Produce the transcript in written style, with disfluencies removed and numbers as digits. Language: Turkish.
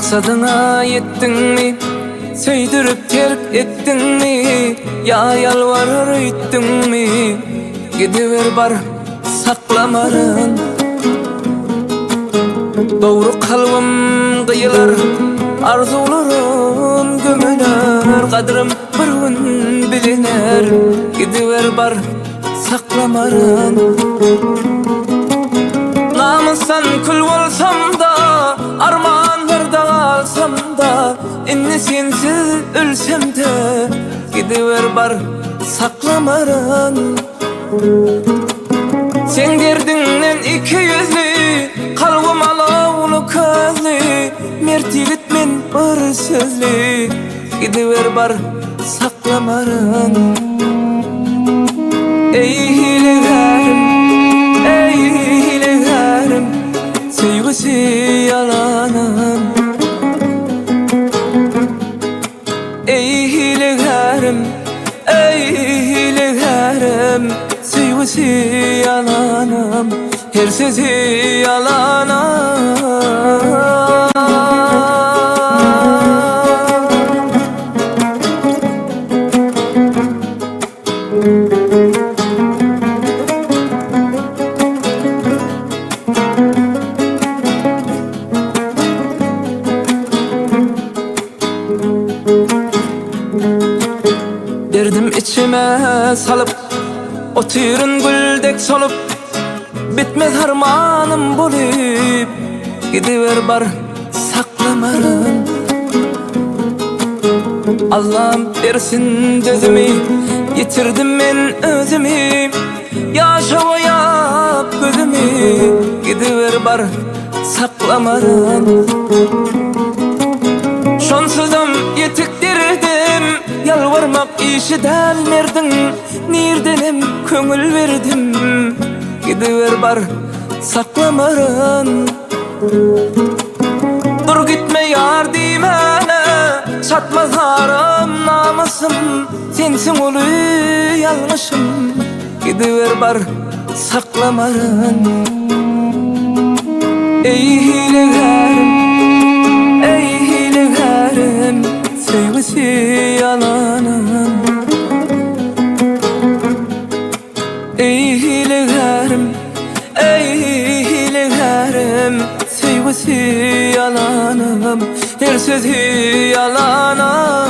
Maksadına yettin mi? Söydürüp terk ettin mi? Ya yalvarır ettin mi? Gidiver bar saklamarın. Doğru kalbim kıyılar, arzularım gömüler. Kadrım bir gün biliner. Gidiver bar saklamarın. Namusan kul olsam da, armanlarda kalsam da, inni sensiz ölsem de, gidiver bar saklamarın. Sen derdinlen iki yüzlü, kalbim alavlı közlü, mert yigit men bir sözlü, gidiver bar saklamarın. Ey hilegarim, ey hilegarim, sevgisi yalanım. Ey hilegarim, ey hilegarim, sevgisi yalanım, her sözü yalanım. Derdim içime salıp, oturun güldek solup, bitmez harmanım bulup, gidiver bar saklamarın. Allah'ım versin gözümü, yitirdim ben özümü, yaşavayap gözümü, gidiver bar saklamarın. Şonsuzum yetiktirdim, yalvarmak işi delmerdin, nirdenim köngül verdim, gidiver bar saklamarın. Dur gitme yar dimene, çatmaz harım namusum, sensin ulu yanlışım, gidiver bar saklamarın. Ey hilegarim, ey hilegarim, sevgisi yalanım. Ey hilegarim, ey hilegarim, sevgisi yalanım, her sözü yalanım.